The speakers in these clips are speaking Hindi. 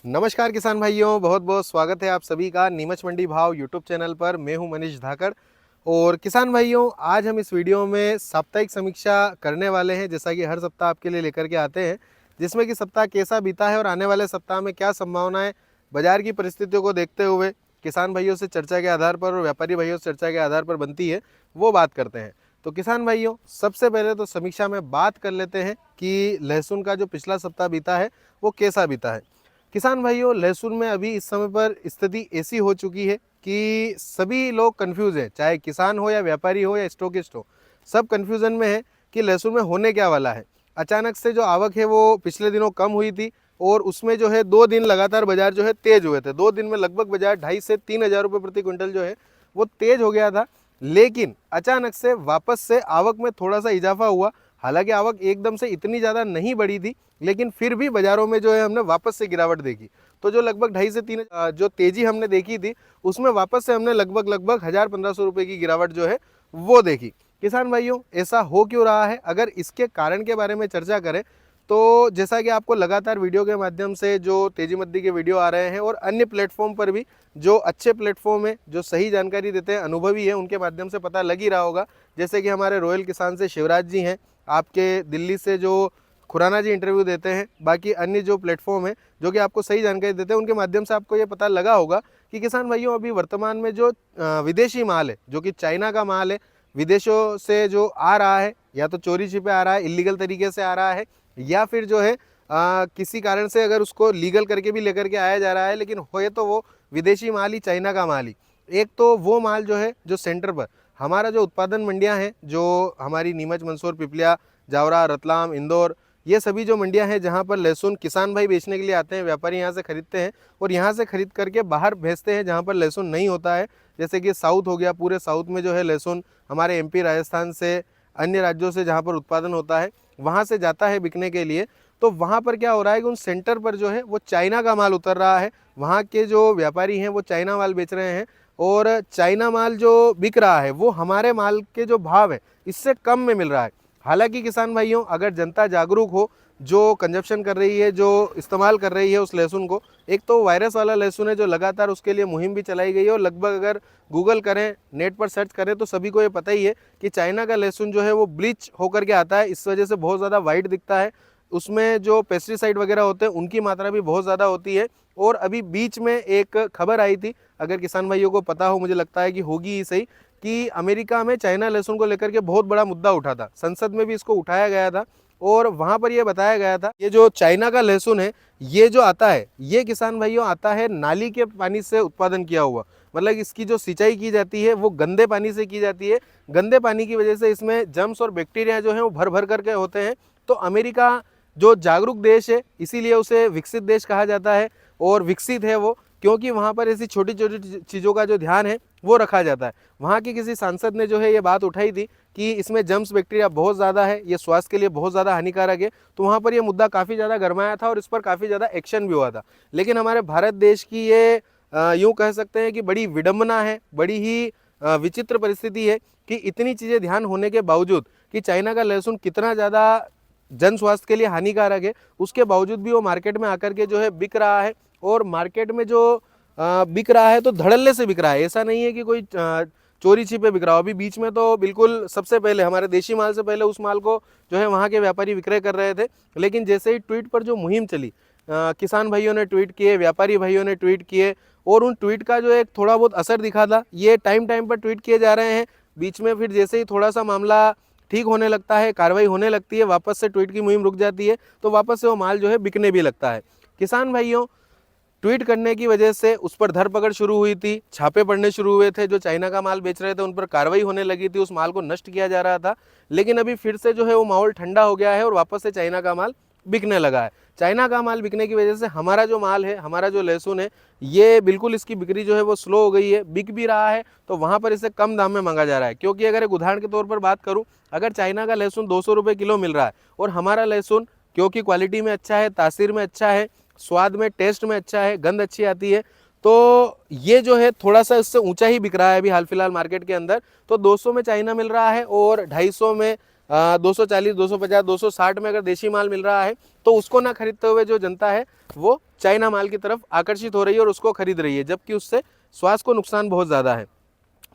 नमस्कार किसान भाइयों, बहुत बहुत स्वागत है आप सभी का नीमच मंडी भाव यूट्यूब चैनल पर। मैं हूं मनीष धाकड़। और किसान भाइयों, आज हम इस वीडियो में साप्ताहिक समीक्षा करने वाले हैं, जैसा कि हर सप्ताह आपके लिए लेकर के आते हैं, जिसमें कि सप्ताह कैसा बीता है और आने वाले सप्ताह में क्या संभावनाएं बाजार की परिस्थितियों को देखते हुए किसान भाइयों से चर्चा के आधार पर और व्यापारी भाइयों से चर्चा के आधार पर बनती है, वो बात करते हैं। तो किसान भाइयों, सबसे पहले तो समीक्षा में बात कर लेते हैं कि लहसुन का जो पिछला सप्ताह बीता है वो कैसा बीता है। किसान भाइयों, लहसुन में अभी इस समय पर स्थिति ऐसी हो चुकी है कि सभी लोग कंफ्यूज हैं, चाहे किसान हो या व्यापारी हो या स्टॉकिस्ट हो, सब कंफ्यूजन में है कि लहसुन में होने क्या वाला है। अचानक से जो आवक है वो पिछले दिनों कम हुई थी और उसमें जो है 2 दिन लगातार बाजार जो है तेज हुए थे। 2 दिन में लगभग बाजार 2,500 से 3,000 रुपये प्रति क्विंटल जो है वो तेज हो गया था। लेकिन अचानक से वापस से आवक में थोड़ा सा इजाफा हुआ। हालांकि आवक एकदम से इतनी ज़्यादा नहीं बढ़ी थी, लेकिन फिर भी बाजारों में जो है हमने वापस से गिरावट देखी। तो जो लगभग 2,500 से 3 जो तेजी हमने देखी थी, उसमें वापस से हमने लगभग 1,000-1,500 रुपये की गिरावट जो है वो देखी। किसान भाइयों, ऐसा हो क्यों रहा है? अगर इसके कारण के बारे में चर्चा करें तो जैसा कि आपको लगातार वीडियो के माध्यम से जो तेजी मंदी के वीडियो आ रहे हैं और अन्य प्लेटफॉर्म पर भी जो अच्छे प्लेटफॉर्म है, जो सही जानकारी देते हैं, अनुभवी है, उनके माध्यम से पता लग ही रहा होगा। जैसे कि हमारे रॉयल किसान से शिवराज जी हैं, आपके दिल्ली से जो खुराना जी इंटरव्यू देते हैं, बाकी अन्य जो प्लेटफॉर्म है जो कि आपको सही जानकारी देते हैं, उनके माध्यम से आपको ये पता लगा होगा कि किसान भाइयों, अभी वर्तमान में जो विदेशी माल है, जो कि चाइना का माल है, विदेशों से जो आ रहा है, या तो चोरी छिपे आ रहा है, इलीगल तरीके से आ रहा है, या फिर जो है किसी कारण से अगर उसको लीगल करके भी लेकर के आया जा रहा है, लेकिन होए तो वो विदेशी माल ही, चाइना का माल ही। एक तो वो माल जो है, जो सेंटर पर हमारा जो उत्पादन मंडियां हैं, जो हमारी नीमच, मंदसौर, पिपलिया, जावरा, रतलाम, इंदौर, ये सभी जो मंडियां हैं जहां पर लहसुन किसान भाई बेचने के लिए आते हैं, व्यापारी यहां से खरीदते हैं और यहां से खरीद करके बाहर भेजते हैं जहां पर लहसुन नहीं होता है। जैसे कि साउथ हो गया, पूरे साउथ में जो है लहसुन हमारे एमपी, राजस्थान से, अन्य राज्यों से जहाँ पर उत्पादन होता है वहाँ से जाता है बिकने के लिए। तो वहाँ पर क्या हो रहा है कि उन सेंटर पर जो है वो चाइना का माल उतर रहा है। वहाँ के जो व्यापारी हैं वो चाइना माल बेच रहे हैं और चाइना माल जो बिक रहा है वो हमारे माल के जो भाव है इससे कम में मिल रहा है। हालांकि किसान भाइयों, अगर जनता जागरूक हो, जो कंजप्शन कर रही है, जो इस्तेमाल कर रही है उस लहसुन को, एक तो वायरस वाला लहसुन है जो लगातार उसके लिए मुहिम भी चलाई गई है और लगभग अगर गूगल करें, नेट पर सर्च करें तो सभी को ये पता ही है कि चाइना का लहसुन जो है वो ब्लीच होकर के आता है, इस वजह से बहुत ज़्यादा वाइट दिखता है। उसमें जो पेस्टिसाइड वगैरह होते हैं उनकी मात्रा भी बहुत ज़्यादा होती है। और अभी बीच में एक खबर आई थी, अगर किसान भाइयों को पता हो, मुझे लगता है कि होगी ही सही, कि अमेरिका में चाइना लहसुन को लेकर के बहुत बड़ा मुद्दा उठा था, संसद में भी इसको उठाया गया था और वहाँ पर यह बताया गया था ये जो चाइना का लहसुन है, ये जो आता है, ये किसान भाइयों आता है नाली के पानी से उत्पादन किया हुआ। मतलब इसकी जो सिंचाई की जाती है वो गंदे पानी से की जाती है। गंदे पानी की वजह से इसमें जर्म्स और बैक्टीरिया जो है वो भर भर करके होते हैं। तो अमेरिका जो जागरूक देश है, इसीलिए उसे विकसित देश कहा जाता है और विकसित है वो, क्योंकि वहाँ पर ऐसी छोटी छोटी चीज़ों का जो ध्यान है वो रखा जाता है। वहाँ के किसी सांसद ने जो है ये बात उठाई थी कि इसमें जर्म्स बैक्टीरिया बहुत ज़्यादा है, ये स्वास्थ्य के लिए बहुत ज़्यादा हानिकारक है। तो वहाँ पर ये मुद्दा काफ़ी ज़्यादा गरमाया था और इस पर काफ़ी ज़्यादा एक्शन भी हुआ था। लेकिन हमारे भारत देश की ये यूँ कह सकते हैं कि बड़ी विडंबना है, बड़ी ही विचित्र परिस्थिति है कि इतनी चीज़ें ध्यान होने के बावजूद कि चाइना का लहसुन कितना ज़्यादा जन स्वास्थ्य के लिए हानिकारक है, उसके बावजूद भी वो मार्केट में आकर के जो है बिक रहा है। और मार्केट में जो बिक रहा है तो धड़ल्ले से बिक रहा है, ऐसा नहीं है कि कोई चोरी छिपे बिक रहा हो। अभी बीच में तो बिल्कुल सबसे पहले हमारे देशी माल से पहले उस माल को जो है वहाँ के व्यापारी विक्रय कर रहे थे। लेकिन जैसे ही ट्वीट पर जो मुहिम चली, किसान भाइयों ने ट्वीट किए, व्यापारी भाइयों ने ट्वीट किए और उन ट्वीट का जो एक थोड़ा बहुत असर दिखा था, ये टाइम टाइम पर ट्वीट किए जा रहे हैं। बीच में फिर जैसे ही थोड़ा सा मामला ठीक होने लगता है, कार्रवाई होने लगती है, वापस से ट्वीट की मुहिम रुक जाती है, तो वापस से वो माल जो है बिकने भी लगता है। किसान भाइयों, ट्वीट करने की वजह से उस पर धरपकड़ शुरू हुई थी, छापे पड़ने शुरू हुए थे, जो चाइना का माल बेच रहे थे उन पर कार्रवाई होने लगी थी, उस माल को नष्ट किया जा रहा था। लेकिन अभी फिर से जो है वो माहौल ठंडा हो गया है और वापस से चाइना का माल बिकने लगा है। चाइना का माल बिकने की वजह से हमारा जो माल है, हमारा जो लहसुन है, ये बिल्कुल इसकी बिक्री जो है वो स्लो हो गई है। बिक भी रहा है तो वहाँ पर इसे कम दाम में मांगा जा रहा है, क्योंकि अगर एक उदाहरण के तौर पर बात करूँ, अगर चाइना का लहसुन 200 रुपये किलो मिल रहा है और हमारा लहसुन क्योंकि क्वालिटी में अच्छा है, तासीर में अच्छा है, स्वाद में, टेस्ट में अच्छा है, गंध अच्छी आती है, तो ये जो है थोड़ा सा इससे ऊंचा ही बिक रहा है अभी हाल फिलहाल मार्केट के अंदर। तो 200 में चाइना मिल रहा है और 250 में 240, 250, 260 में अगर देशी माल मिल रहा है तो उसको ना खरीदते हुए जो जनता है वो चाइना माल की तरफ आकर्षित हो रही है और उसको खरीद रही है, जबकि उससे स्वास्थ्य को नुकसान बहुत ज़्यादा है।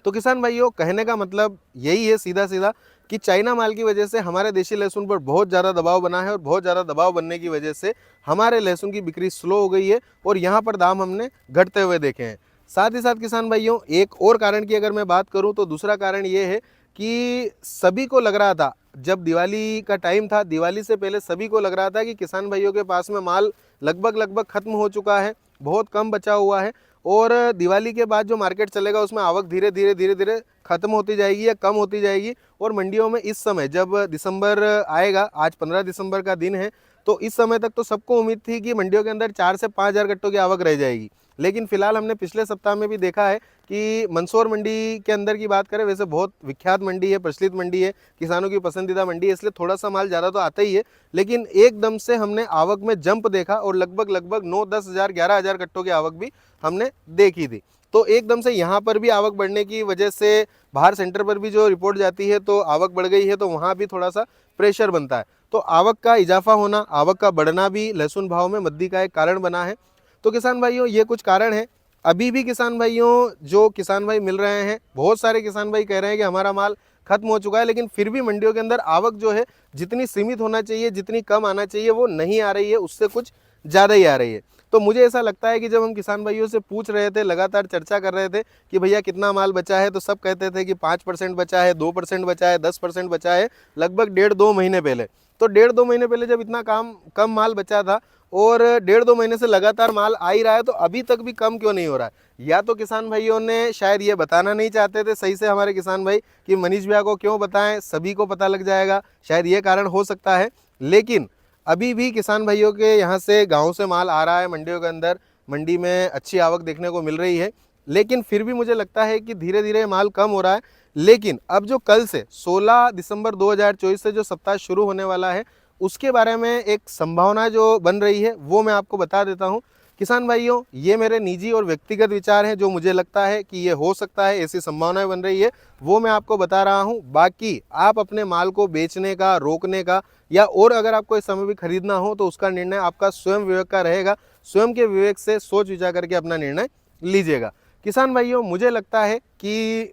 तो किसान भाइयों, कहने का मतलब यही है सीधा सीधा कि चाइना माल की वजह से हमारे देशी लहसुन पर बहुत ज़्यादा दबाव बना है और बहुत ज़्यादा दबाव बनने की वजह से हमारे लहसुन की बिक्री स्लो हो गई है और यहाँ पर दाम हमने घटते हुए देखे हैं। साथ ही साथ किसान भाइयों, एक और कारण की अगर मैं बात करूँ तो दूसरा कारण ये है कि सभी को लग रहा था, जब दिवाली का टाइम था, दिवाली से पहले सभी को लग रहा था कि किसान भाइयों के पास में माल लगभग खत्म हो चुका है, बहुत कम बचा हुआ है और दिवाली के बाद जो मार्केट चलेगा उसमें आवक धीरे धीरे खत्म होती जाएगी या कम होती जाएगी। और मंडियों में इस समय जब दिसंबर आएगा, आज 15 दिसंबर का दिन है, तो इस समय तक तो सबको उम्मीद थी कि मंडियों के अंदर 4 से 5 हज़ार कट्टों की आवक रह जाएगी। लेकिन फिलहाल हमने पिछले सप्ताह में भी देखा है कि मंदसौर मंडी के अंदर की बात करें, वैसे बहुत विख्यात मंडी है, प्रचलित मंडी है, किसानों की पसंदीदा मंडी है, इसलिए थोड़ा सा माल ज़्यादा तो आता ही है, लेकिन एकदम से हमने आवक में जंप देखा और लगभग 9-10 हज़ार 11 हज़ार कट्टों की आवक भी हमने देखी थी। तो एकदम से यहाँ पर भी आवक बढ़ने की वजह से बाहर सेंटर पर भी जो रिपोर्ट जाती है तो आवक बढ़ गई है, तो वहाँ भी थोड़ा सा प्रेशर बनता है। तो आवक का इजाफा होना, आवक का बढ़ना भी लहसुन भाव में मद्दी का एक कारण बना है। तो किसान भाइयों, ये कुछ कारण है। अभी भी किसान भाइयों, जो किसान भाई मिल रहे हैं, बहुत सारे किसान भाई कह रहे हैं कि हमारा माल खत्म हो चुका है, लेकिन फिर भी मंडियों के अंदर आवक जो है जितनी सीमित होना चाहिए, जितनी कम आना चाहिए, वो नहीं आ रही है, उससे कुछ ज़्यादा ही आ रही है। तो मुझे ऐसा लगता है कि जब हम किसान भाइयों से पूछ रहे थे, लगातार चर्चा कर रहे थे कि भैया कितना माल बचा है, तो सब कहते थे कि 5% बचा है, 2% बचा है, 10% बचा है, लगभग 1.5-2 महीने पहले। तो 1.5-2 महीने पहले जब इतना कम माल बचा था और 1.5-2 महीने से लगातार माल आ ही रहा है, तो अभी तक भी कम क्यों नहीं हो रहा है? या तो किसान भाइयों ने शायद ये बताना नहीं चाहते थे सही से हमारे किसान भाई कि मनीष भैया को क्यों बताएं, सभी को पता लग जाएगा, शायद ये कारण हो सकता है। लेकिन अभी भी किसान भाइयों के यहाँ से, गाँव से माल आ रहा है मंडियों के अंदर, मंडी में अच्छी आवक देखने को मिल रही है, लेकिन फिर भी मुझे लगता है कि धीरे धीरे माल कम हो रहा है। लेकिन अब जो कल से 16 दिसंबर 2024 से जो सप्ताह शुरू होने वाला है, उसके बारे में एक संभावना जो बन रही है वो मैं आपको बता देता हूँ। किसान भाइयों, ये मेरे निजी और व्यक्तिगत विचार हैं, जो मुझे लगता है कि ये हो सकता है, ऐसी संभावनाएं बन रही है, वो मैं आपको बता रहा हूँ। बाकी आप अपने माल को बेचने का, रोकने का, या और अगर आपको इस समय भी खरीदना हो तो उसका निर्णय आपका स्वयं विवेक का रहेगा। स्वयं के विवेक से सोच विचार करके अपना निर्णय लीजिएगा। किसान भाइयों, मुझे लगता है कि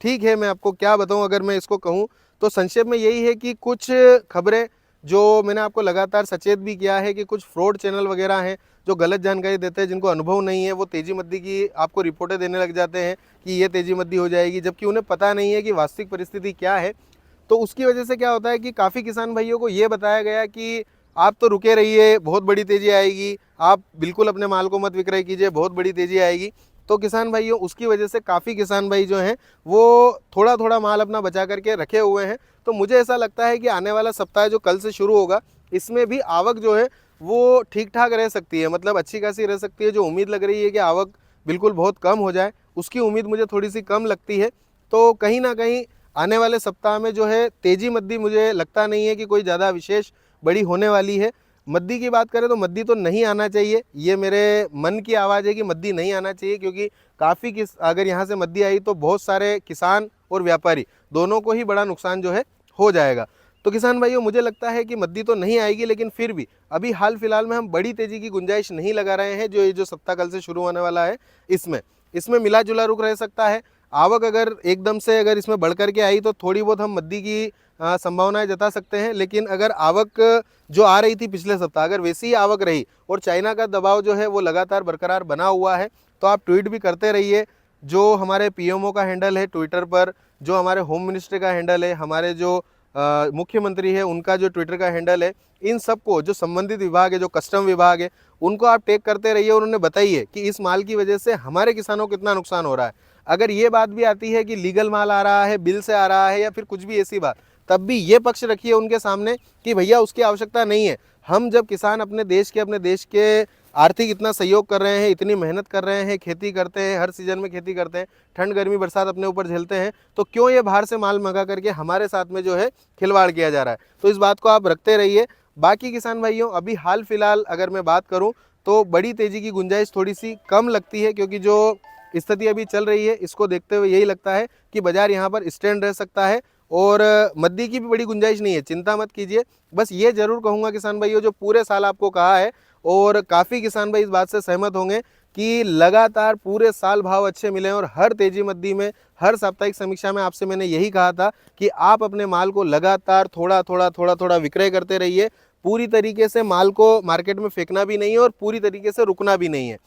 ठीक है, मैं आपको क्या बताऊं, अगर मैं इसको कहूं तो संक्षेप में यही है कि कुछ खबरें जो मैंने आपको लगातार सचेत भी किया है कि कुछ फ्रॉड चैनल वगैरह हैं जो गलत जानकारी देते हैं, जिनको अनुभव नहीं है, वो तेजी मद्दी की आपको रिपोर्टें देने लग जाते हैं कि ये तेजी मद्दी हो जाएगी, जबकि उन्हें पता नहीं है कि वास्तविक परिस्थिति क्या है। तो उसकी वजह से क्या होता है कि काफ़ी किसान भाइयों को ये बताया गया कि आप तो रुके रहिए, बहुत बड़ी तेज़ी आएगी, आप बिल्कुल अपने माल को मत विक्रय कीजिए, बहुत बड़ी तेज़ी आएगी। तो किसान भाइयों, उसकी वजह से काफ़ी किसान भाई जो हैं वो थोड़ा थोड़ा माल अपना बचा करके रखे हुए हैं। तो मुझे ऐसा लगता है कि आने वाला सप्ताह जो कल से शुरू होगा, इसमें भी आवक जो है वो ठीक ठाक रह सकती है, मतलब अच्छी खासी रह सकती है। जो उम्मीद लग रही है कि आवक बिल्कुल बहुत कम हो जाए, उसकी उम्मीद मुझे थोड़ी सी कम लगती है। तो कहीं ना कहीं आने वाले सप्ताह में जो है तेजी मद्दी मुझे लगता नहीं है कि कोई ज़्यादा विशेष बड़ी होने वाली है। मद्दी की बात करें तो मद्दी तो नहीं आना चाहिए, ये मेरे मन की आवाज़ है कि मद्दी नहीं आना चाहिए, क्योंकि अगर यहाँ से मद्दी आई तो बहुत सारे किसान और व्यापारी दोनों को ही बड़ा नुकसान जो है हो जाएगा। तो किसान भाइयों, मुझे लगता है कि मद्दी तो नहीं आएगी, लेकिन फिर भी अभी हाल फिलहाल में हम बड़ी तेज़ी की गुंजाइश नहीं लगा रहे हैं। जो सप्ताह कल से शुरू होने वाला है, इसमें मिला जुला रुख रह सकता है। आवक अगर एकदम से अगर इसमें बढ़ करके आई तो थोड़ी बहुत हम मद्दी की संभावनाएं जता सकते हैं। लेकिन अगर आवक जो आ रही थी पिछले सप्ताह, अगर वैसी ही आवक रही और चाइना का दबाव जो है वो लगातार बरकरार बना हुआ है, तो आप ट्वीट भी करते रहिए। जो हमारे पीएमओ का हैंडल है ट्विटर पर, जो हमारे होम मिनिस्टर का हैंडल है, हमारे जो मुख्यमंत्री है उनका जो ट्विटर का हैंडल है, इन सबको, जो संबंधित विभाग है, जो कस्टम विभाग है, उनको आप टैग करते रहिए और उन्हें बताइए कि इस माल की वजह से हमारे किसानों को कितना नुकसान हो रहा है। अगर ये बात भी आती है कि लीगल माल आ रहा है, बिल से आ रहा है, या फिर कुछ भी ऐसी बात, तब भी ये पक्ष रखिए उनके सामने कि भैया उसकी आवश्यकता नहीं है। हम जब किसान अपने देश के आर्थिक इतना सहयोग कर रहे हैं, इतनी मेहनत कर रहे हैं, खेती करते हैं, हर सीजन में खेती करते हैं, ठंड गर्मी बरसात अपने ऊपर झेलते हैं, तो क्यों ये बाहर से माल मंगा करके हमारे साथ में जो है खिलवाड़ किया जा रहा है? तो इस बात को आप रखते रहिए। बाकी किसान भाइयों, अभी हाल फिलहाल अगर मैं बात करूं तो बड़ी तेजी की गुंजाइश थोड़ी सी कम लगती है, क्योंकि जो स्थिति अभी चल रही है इसको देखते हुए यही लगता है कि बाजार यहाँ पर स्टैंड रह सकता है और मद्दी की भी बड़ी गुंजाइश नहीं है, चिंता मत कीजिए। बस ये जरूर कहूँगा किसान भाइयों, जो पूरे साल आपको कहा है, और काफ़ी किसान भाई इस बात से सहमत होंगे कि लगातार पूरे साल भाव अच्छे मिले हैं, और हर तेजी मद्दी में, हर साप्ताहिक समीक्षा में आपसे मैंने यही कहा था कि आप अपने माल को लगातार थोड़ा थोड़ा विक्रय करते रहिए। पूरी तरीके से माल को मार्केट में फेंकना भी नहीं है और पूरी तरीके से रुकना भी नहीं है।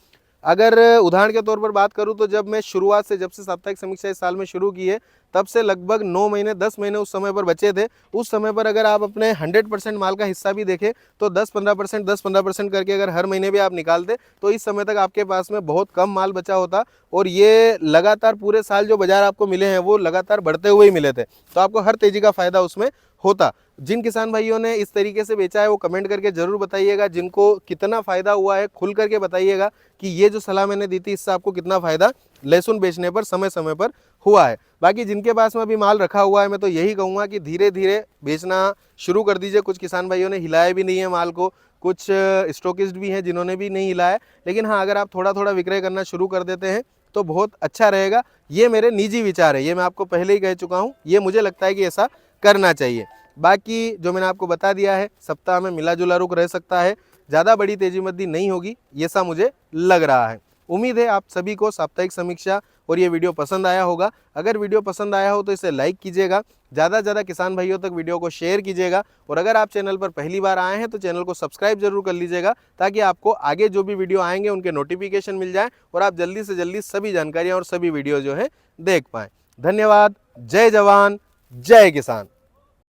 अगर उदाहरण के तौर पर बात करूं तो जब मैं शुरुआत से, जब से साप्ताहिक समीक्षा इस साल में शुरू की है, तब से लगभग 9 महीने 10 महीने उस समय पर बचे थे। उस समय पर अगर आप अपने 100% माल का हिस्सा भी देखें तो 10-15% करके अगर हर महीने भी आप निकालते तो इस समय तक आपके पास में बहुत कम माल बचा होता, और ये लगातार पूरे साल जो बाजार आपको मिले हैं वो लगातार बढ़ते हुए ही मिले थे, तो आपको हर तेजी का फायदा उसमें होता। जिन किसान भाइयों ने इस तरीके से बेचा है वो कमेंट करके जरूर बताइएगा, जिनको कितना फायदा हुआ है खुल करके बताइएगा कि ये जो सलाह मैंने दी थी इससे आपको कितना फायदा लहसुन बेचने पर समय समय पर हुआ है। बाकी जिनके पास में अभी माल रखा हुआ है, मैं तो यही कहूँगा कि धीरे धीरे बेचना शुरू कर दीजिए। कुछ किसान भाइयों ने हिलाया भी नहीं है माल को, कुछ स्टॉकिस्ट भी हैं जिन्होंने भी नहीं हिलाया, लेकिन हाँ, अगर आप थोड़ा थोड़ा विक्रय करना शुरू कर देते हैं तो बहुत अच्छा रहेगा। ये मेरे निजी विचार है, ये मैं आपको पहले ही कह चुका हूँ, ये मुझे लगता है कि ऐसा करना चाहिए। बाकी जो मैंने आपको बता दिया है, सप्ताह में मिला जुला रुख रह सकता है, ज़्यादा बड़ी तेजी मद्दी नहीं होगी, ये सा मुझे लग रहा है। उम्मीद है आप सभी को साप्ताहिक समीक्षा और ये वीडियो पसंद आया होगा। अगर वीडियो पसंद आया हो तो इसे लाइक कीजिएगा, ज़्यादा से ज़्यादा किसान भाइयों तक वीडियो को शेयर कीजिएगा, और अगर आप चैनल पर पहली बार आए हैं तो चैनल को सब्सक्राइब जरूर कर लीजिएगा, ताकि आपको आगे जो भी वीडियो आएंगे उनके नोटिफिकेशन मिल जाए और आप जल्दी से जल्दी सभी जानकारियाँ और सभी वीडियो जो है देख पाएँ। धन्यवाद। जय जवान, जय किसान।